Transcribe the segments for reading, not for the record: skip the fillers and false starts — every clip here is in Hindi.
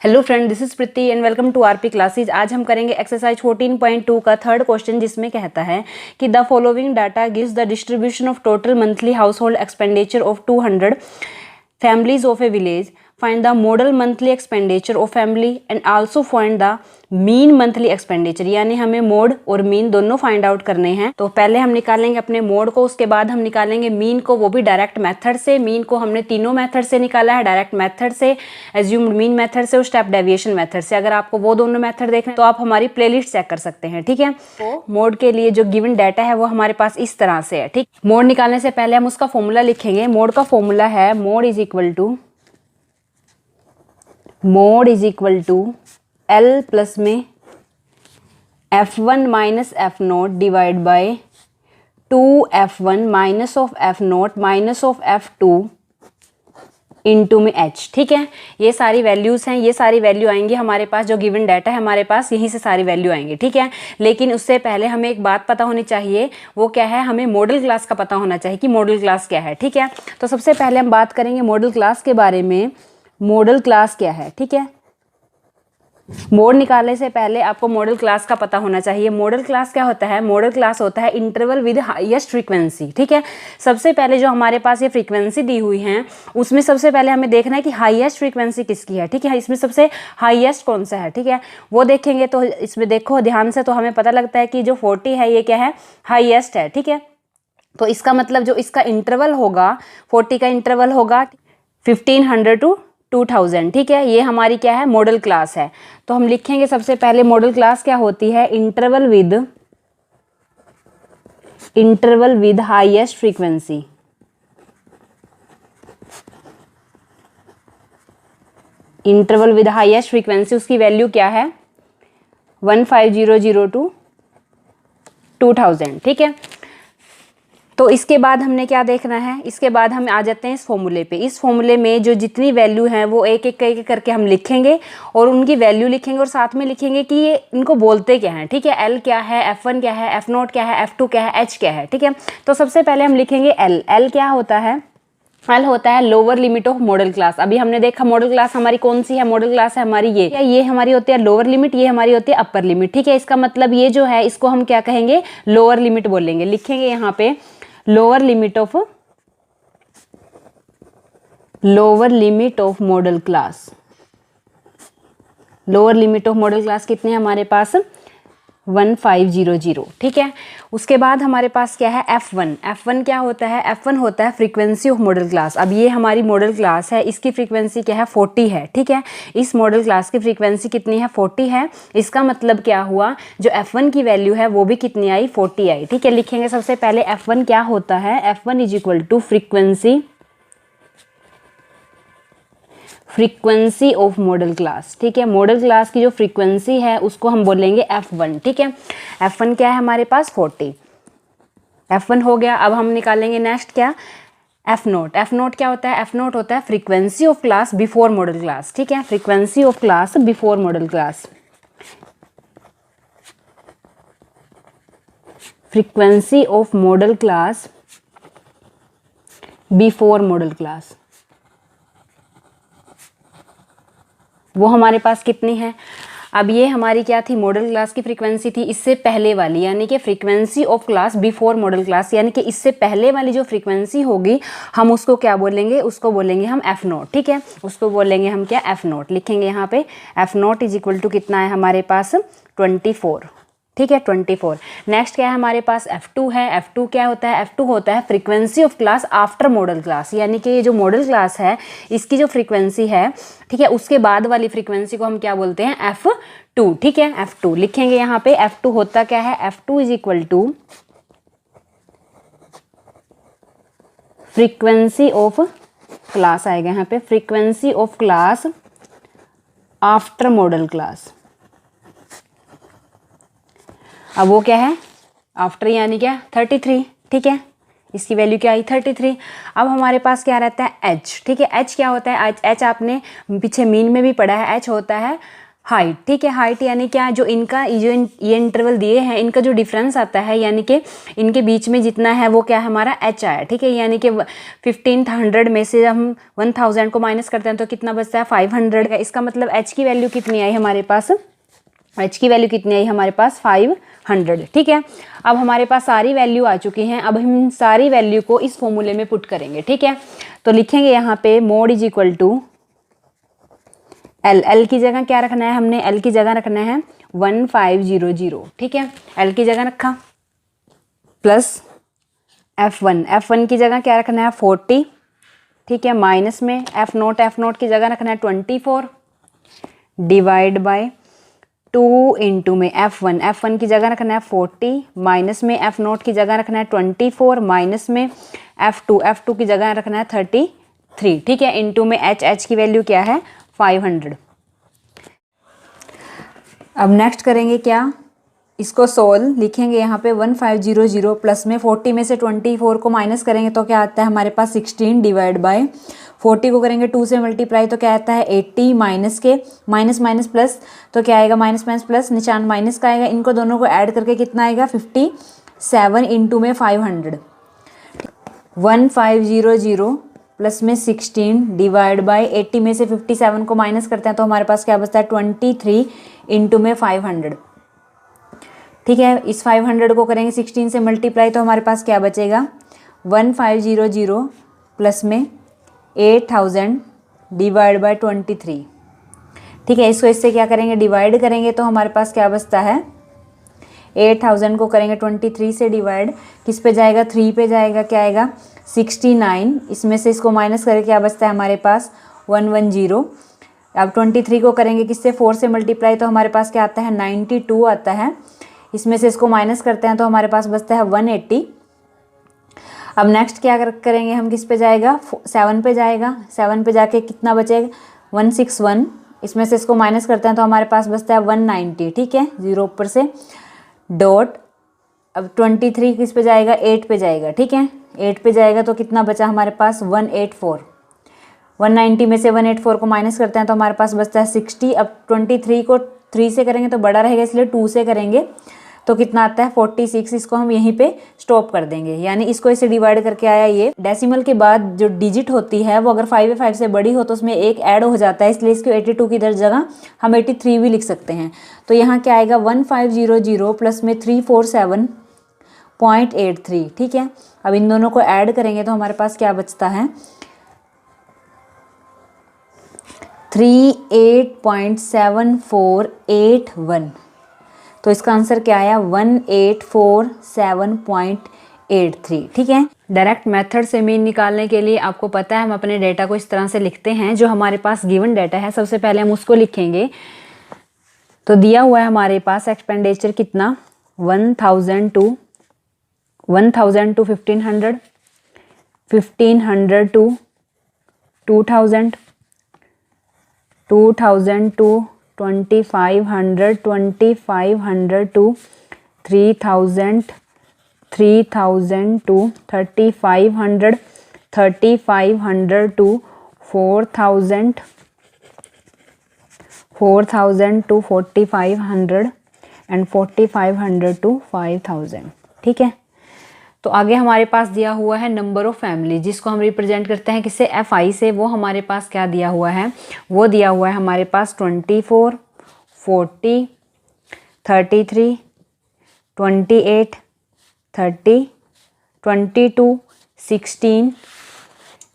Hello friend, this is Preeti and welcome to RP classes. आज हम करेंगे एक्सरसाइज 14.2 का थर्ड क्वेश्चन, जिसमें कहता है कि the following data gives the distribution of total monthly house hold expenditure of 200 families of a village. Find the model monthly expenditure of family and also find the mean monthly expenditure. यानी हमें मोड और मीन दोनों फाइंड आउट करने हैं। तो पहले हम निकालेंगे अपने मोड को, उसके बाद हम निकालेंगे मीन को, वो भी डायरेक्ट मेथड से। मीन को हमने तीनों मेथड से निकाला है, डायरेक्ट मेथड से, एज्यूम्ड मीन मेथड से और स्टेप डेविएशन मेथड से। अगर आपको वो दोनों मेथड देखना है तो आप हमारी प्लेलिस्ट चेक कर सकते हैं, ठीक है। तो मोड के लिए जो गिवन डाटा है वो हमारे पास इस तरह से है, ठीक। मोड निकालने से पहले हम उसका फॉर्मूला लिखेंगे। मोड का फॉर्मूला है mode is equal to L plus में F1 minus F naught divide by 2F1 minus of F naught minus of F2 into में H, ठीक है। ये सारी वैल्यूज हैं, ये सारी वैल्यू आएंगी हमारे पास। जो गिवन डाटा है हमारे पास, यहीं से सारी वैल्यू आएंगी, ठीक है। लेकिन उससे पहले हमें एक बात पता होनी चाहिए, वो क्या है, हमें मॉडल क्लास का पता होना चाहिए कि मॉडल क्लास क्या है, ठीक है। तो सबसे पहले हम बात करेंगे मॉडल क्लास के बारे में। मॉडल क्लास क्या है, ठीक है। मोड निकालने से पहले आपको मॉडल क्लास का पता होना चाहिए। मॉडल क्लास क्या होता है? मॉडल क्लास होता है इंटरवल विद हाईएस्ट फ्रीक्वेंसी, ठीक है। सबसे पहले जो हमारे पास ये फ्रीक्वेंसी दी हुई है, उसमें सबसे पहले हमें देखना है कि हाईएस्ट फ्रीक्वेंसी किसकी है, ठीक है। इसमें सबसे हाईएस्ट कौन सा है, ठीक है, वो देखेंगे। तो इसमें देखो ध्यान से, तो हमें पता लगता है कि जो 40 है ये क्या है, हाईएस्ट है, ठीक है। तो इसका मतलब जो इसका इंटरवल होगा, 40 का इंटरवल होगा 1500 टू 2000, ठीक है। ये हमारी क्या है, मॉडल क्लास है। तो हम लिखेंगे सबसे पहले मॉडल क्लास क्या होती है, interval with highest frequency. Interval with highest frequency, उसकी वैल्यू क्या है, 1500 टू 2000, ठीक है। तो इसके बाद हमने क्या देखना है, इसके बाद हम आ जाते हैं इस फॉर्मूले पे। इस फॉर्मूले में जो जितनी वैल्यू हैं वो एक एक करके हम लिखेंगे और उनकी वैल्यू लिखेंगे और साथ में लिखेंगे कि ये इनको बोलते क्या हैं, ठीक है। एल क्या है, F1 क्या है, F नोट क्या है, F2 क्या है, H क्या है, ठीक है। तो सबसे पहले हम लिखेंगे एल। एल क्या होता है? एल होता है lower limit of modal class. अभी हमने देखा मॉडल क्लास हमारी कौन सी है, मॉडल क्लास है हमारी ये हमारी होती है लोअर लिमिट, ये हमारी होती है अपर लिमिट, ठीक है। इसका मतलब ये जो है इसको हम क्या कहेंगे, लोअर लिमिट बोलेंगे। लिखेंगे यहाँ पे lower limit of modal class. Lower limit of modal class कितने हैं हमारे पास, 1500, ठीक है। उसके बाद हमारे पास क्या है, F1। F1 क्या होता है? F1 होता है फ्रीक्वेंसी ऑफ मॉडल क्लास। अब ये हमारी मॉडल क्लास है, इसकी फ्रीक्वेंसी क्या है, 40 है, ठीक है। इस मॉडल क्लास की फ्रीक्वेंसी कितनी है, 40 है। इसका मतलब क्या हुआ, जो F1 की वैल्यू है वो भी कितनी आई, 40 आई, ठीक है। लिखेंगे सबसे पहले F1 क्या होता है, F1 is equal to frequency of modal class, ठीक है। मॉडल क्लास की जो फ्रीक्वेंसी है उसको हम बोलेंगे F1, ठीक है। F1 क्या है हमारे पास, 40। F1 हो गया। अब हम निकालेंगे नेक्स्ट क्या, F नोट। F नोट क्या होता है? F नोट होता है frequency of class before model class, ठीक है। Frequency of class before model class, frequency of modal class before model class, वो हमारे पास कितनी है। अब ये हमारी क्या थी, मॉडल क्लास की फ्रीक्वेंसी थी इससे पहले वाली, यानी कि frequency of class before model class, यानी कि इससे पहले वाली जो फ्रीक्वेंसी होगी हम उसको क्या बोलेंगे, उसको बोलेंगे हम F नोट, ठीक है। उसको बोलेंगे हम क्या, F नोट। लिखेंगे यहाँ पे F naught is equal to कितना है हमारे पास, 24, ठीक है, 24। नेक्स्ट क्या है हमारे पास, F2 है। F2 क्या होता है, F2 होता है frequency of class after modal class, यानी कि ये जो मॉडल क्लास है इसकी जो फ्रीक्वेंसी है, ठीक है, उसके बाद वाली फ्रीक्वेंसी को हम क्या बोलते हैं, F2, ठीक है। F2 लिखेंगे यहाँ पे। F2 होता क्या है, F2 is equal to frequency of class आएगा यहाँ पे, frequency of class after modal class. अब वो क्या है, आफ्टर यानी क्या, 33, ठीक है। इसकी वैल्यू क्या आई, 33। अब हमारे पास क्या रहता है, H, ठीक है। H क्या होता है, H आपने पीछे मीन में भी पढ़ा है। H होता है हाइट, ठीक है। हाइट यानी क्या, जो इनका जो ये इंटरवल दिए हैं, इनका जो डिफरेंस आता है यानी कि इनके बीच में जितना है वो क्या है हमारा h आया, ठीक है। यानी कि 1500 में से हम 1000 को माइनस करते हैं तो कितना बचता है 500 का। इसका मतलब h की वैल्यू कितनी आई हमारे पास, h की वैल्यू कितनी आई हमारे पास 500, ठीक है। अब हमारे पास सारी वैल्यू आ चुकी हैं। अब हम सारी वैल्यू को इस फॉर्मूले में पुट करेंगे, ठीक है। तो लिखेंगे यहाँ पे mode is equal to L की जगह क्या रखना है हमने, एल की जगह रखना है 1500, ठीक है। एल की जगह रखा, प्लस F1 की जगह क्या रखना है 40, ठीक है। माइनस में एफ नोट की जगह रखना है 24, डिवाइड बाय 2 इंटू में F1 की जगह रखना है 40, माइनस में एफ नोट की जगह रखना है 24, माइनस में F2 की जगह रखना है 33, ठीक है। इंटू में h की वैल्यू क्या है 500। अब नेक्स्ट करेंगे क्या, इसको सोल्व, लिखेंगे यहाँ पे 1500 प्लस में 40 में से 24 को माइनस करेंगे तो क्या आता है हमारे पास 16, डिवाइड बाय 40 को करेंगे 2 से मल्टीप्लाई तो क्या आता है 80, माइनस के माइनस माइनस प्लस तो क्या आएगा माइनस माइनस प्लस, निशान माइनस का आएगा। इनको दोनों को ऐड करके कितना आएगा 57 इंटू में 500, 1500 प्लस में 16 डिवाइड बाय 80 में से 57 को माइनस करते हैं तो हमारे पास क्या बचता है 23 इंटू में 500, ठीक है। इस 500 को करेंगे 16 से मल्टीप्लाई तो हमारे पास क्या बचेगा 1500 प्लस में 8000 डिवाइड बाय 23, ठीक है। इसको इससे क्या करेंगे डिवाइड करेंगे तो हमारे पास क्या बचता है 8000 को करेंगे 23 से डिवाइड, किस पे जाएगा 3 पे जाएगा, क्या आएगा 69, इसमें से इसको माइनस करके क्या बचता है हमारे पास 110। अब 23 को करेंगे किससे 4 से मल्टीप्लाई तो हमारे पास क्या आता है 92 आता है, इसमें से इसको माइनस करते हैं तो हमारे पास बचता है 180। अब नेक्स्ट क्या करेंगे हम, किस पे जाएगा 7 पे जाएगा, 7 पे जाके कितना बचेगा 161, इसमें से इसको माइनस करते हैं तो हमारे पास बचता है 190, ठीक है। 0 ऊपर से डॉट, अब 23 किस पे जाएगा 8 पे जाएगा, ठीक है। 8 पे जाएगा तो कितना बचा हमारे पास 184, 190 में से 184 को माइनस करते हैं तो हमारे पास बचता है 60। अब 23 को 3 से करेंगे तो बड़ा रहेगा इसलिए 2 से करेंगे तो कितना आता है 46, इसको हम यहीं पे स्टॉप कर देंगे। यानी इसको इसे डिवाइड करके आया ये डेसिमल के बाद जो डिजिट होती है वो अगर 5 से बड़ी हो तो उसमें एक ऐड हो जाता है, इसलिए इसको 82 की जगह हम 83 भी लिख सकते हैं। तो यहाँ क्या आएगा 1500 प्लस में 347.83, ठीक है। अब इन दोनों को ऐड करेंगे तो हमारे पास क्या बचता है 38.7481, तो इसका आंसर क्या आया 1847.83, ठीक है। डायरेक्ट मेथड से मीन निकालने के लिए आपको पता है हम अपने डेटा को इस तरह से लिखते हैं, जो हमारे पास गिवन डाटा है सबसे पहले हम उसको लिखेंगे। तो दिया हुआ है हमारे पास एक्सपेंडिचर कितना 1000 to 1500, 1500 to 2000, 2000 to 2500, 2500 to 3000, 3000 to 3500, 3500 to 4000, 4000 to 4500 and 4500 to 5000, ठीक है। तो आगे हमारे पास दिया हुआ है नंबर ऑफ फैमिली, जिसको हम रिप्रेजेंट करते हैं किससे FI से। वो हमारे पास क्या दिया हुआ है, वो दिया हुआ है हमारे पास 24, 40, 33, 28, 30, 22, 16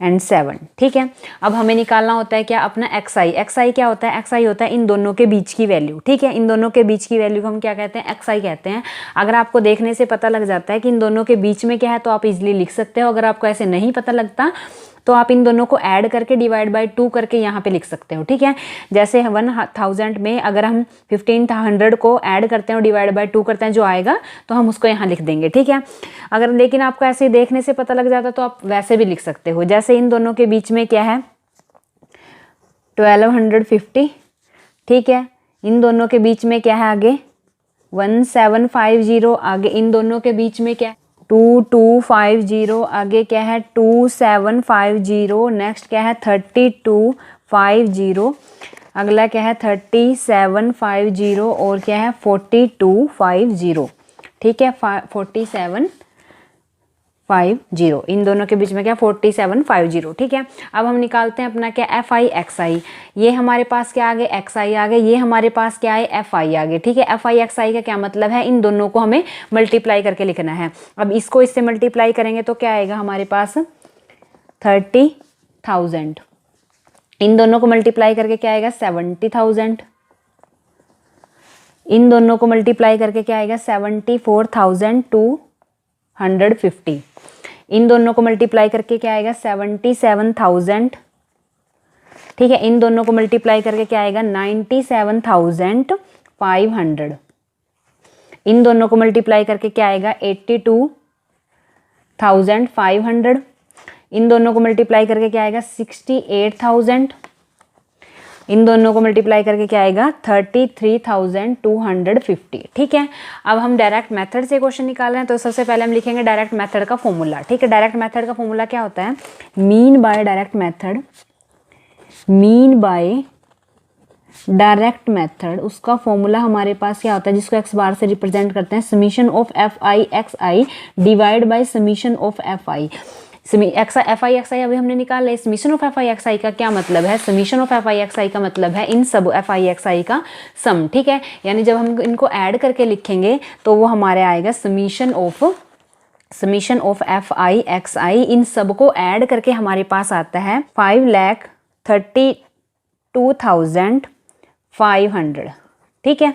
एंड 7, ठीक है। अब हमें निकालना होता है क्या अपना XI क्या होता है, XI होता है इन दोनों के बीच की वैल्यू, ठीक है। इन दोनों के बीच की वैल्यू को हम क्या कहते हैं XI कहते हैं। अगर आपको देखने से पता लग जाता है कि इन दोनों के बीच में क्या है तो आप इजीली लिख सकते हो। अगर आपको ऐसे नहीं पता लगता तो आप इन दोनों को ऐड करके डिवाइड बाय 2 करके यहाँ पे लिख सकते हो, ठीक है। जैसे 1000 में अगर हम 1500 को ऐड करते हैं और डिवाइड बाय 2 करते हैं जो आएगा तो हम उसको यहाँ लिख देंगे, ठीक है। अगर लेकिन आपको ऐसे देखने से पता लग जाता तो आप वैसे भी लिख सकते हो। जैसे इन दोनों के बीच में क्या है 1250, ठीक है। इन दोनों के बीच में क्या है आगे 1750, आगे इन दोनों के बीच में क्या है 2250, आगे क्या है 2750, नेक्स्ट क्या है 3250, अगला क्या है 3750 और क्या है 4250, ठीक है 4750, इन दोनों के बीच में क्या 4750, ठीक है। अब हम निकालते हैं अपना क्या FI XI, ये हमारे पास क्या आ गए XI आ गए, ये हमारे पास क्या है FI आ गए, ठीक है। FI XI का क्या मतलब है, इन दोनों को हमें मल्टीप्लाई करके लिखना है। अब इसको इससे मल्टीप्लाई करेंगे तो क्या आएगा हमारे पास 30,000, इन दोनों को मल्टीप्लाई करके क्या आएगा 70,000, इन दोनों को मल्टीप्लाई करके क्या आएगा 74,250, इन दोनों को मल्टीप्लाई करके क्या आएगा 77,000, ठीक है। इन दोनों को मल्टीप्लाई करके क्या आएगा 97,500, इन दोनों को मल्टीप्लाई करके क्या आएगा 82,500, इन दोनों को मल्टीप्लाई करके क्या आएगा 68,000, इन दोनों को मल्टीप्लाई करके क्या आएगा 33,250, ठीक है। अब हम डायरेक्ट मेथड से क्वेश्चन निकाल रहे हैं, तो सबसे पहले हम लिखेंगे डायरेक्ट मेथड का फॉर्मूला, ठीक है। डायरेक्ट मेथड का फॉर्मूला क्या होता है, मीन बाय डायरेक्ट मेथड, उसका फॉर्मूला हमारे पास क्या होता है, जिसको एक्स बार से रिप्रेजेंट करते हैं, summation of FI XI divide by summation of FI। FI XI अभी हमने निकाला है, समीशन ऑफ FI XI का क्या मतलब है, समीशन ऑफ FI XI का मतलब है इन सब FI XI का सम, ठीक है। यानी जब हम इनको ऐड करके लिखेंगे तो वो हमारे आएगा समीशन ऑफ FI XI, इन सब को ऐड करके हमारे पास आता है 5,32,500, ठीक है।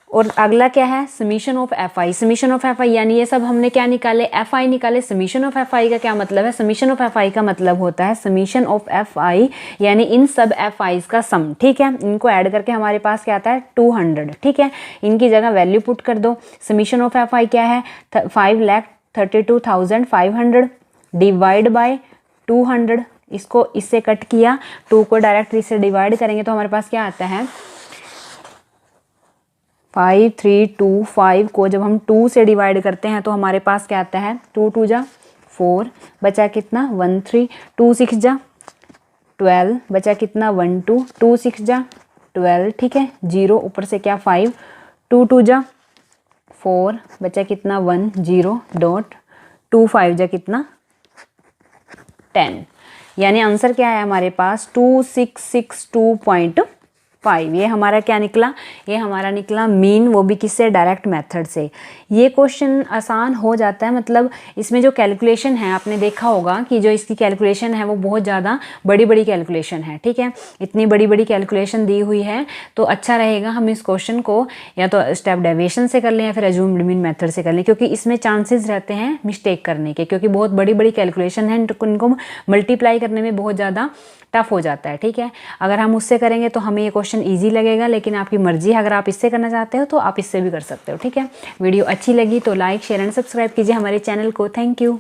और अगला क्या है समीशन ऑफ FI, यानी ये सब हमने क्या निकाले FI निकाले। समीशन ऑफ FI का क्या मतलब है, समीशन ऑफ FI का मतलब होता है समीशन ऑफ FI यानी इन सब FIs का सम, ठीक है। इनको ऐड करके हमारे पास क्या आता है 200, ठीक है। इनकी जगह वैल्यू पुट कर दो। समीशन ऑफ FI क्या है 5,32,500 डिवाइड बाय 200, इसको इससे कट किया, 2 को डायरेक्ट इससे डिवाइड करेंगे तो हमारे पास क्या आता है 5325 को जब हम 2 से डिवाइड करते हैं तो हमारे पास क्या आता है 2 2 जा 4, बचा कितना 1 3, 2 6 जा 12, बचा कितना 1 2, 2 6 जा 12, ठीक है। 0 ऊपर से क्या 5, 2 2 जा 4, बचा कितना 1 0 डॉट 2 5 जा कितना 10, यानी आंसर क्या है हमारे पास 2662.5। ये हमारा क्या निकला, ये हमारा निकला मीन, वो भी किससे डायरेक्ट मेथड से। ये क्वेश्चन आसान हो जाता है, मतलब इसमें जो कैलकुलेशन है आपने देखा होगा कि जो इसकी कैलकुलेशन है वो बहुत ज़्यादा बड़ी बड़ी कैलकुलेशन है, ठीक है। इतनी बड़ी बड़ी कैलकुलेशन दी हुई है तो अच्छा रहेगा हम इस क्वेश्चन को या तो स्टेप डेविएशन से कर लें या फिर अज्यूम्ड मीन मेथड से कर लें, क्योंकि इसमें चांसेस रहते हैं मिस्टेक करने के, क्योंकि बहुत बड़ी बड़ी कैलकुलेशन है, इनको मल्टीप्लाई करने में बहुत ज़्यादा टफ हो जाता है, ठीक है। अगर हम उससे करेंगे तो हमें ये क्वेश्चन इजी लगेगा, लेकिन आपकी मर्जी है, अगर आप इससे करना चाहते हो तो आप इससे भी कर सकते हो, ठीक है। वीडियो अच्छी लगी तो लाइक शेयर एंड सब्सक्राइब कीजिए हमारे चैनल को। Thank you.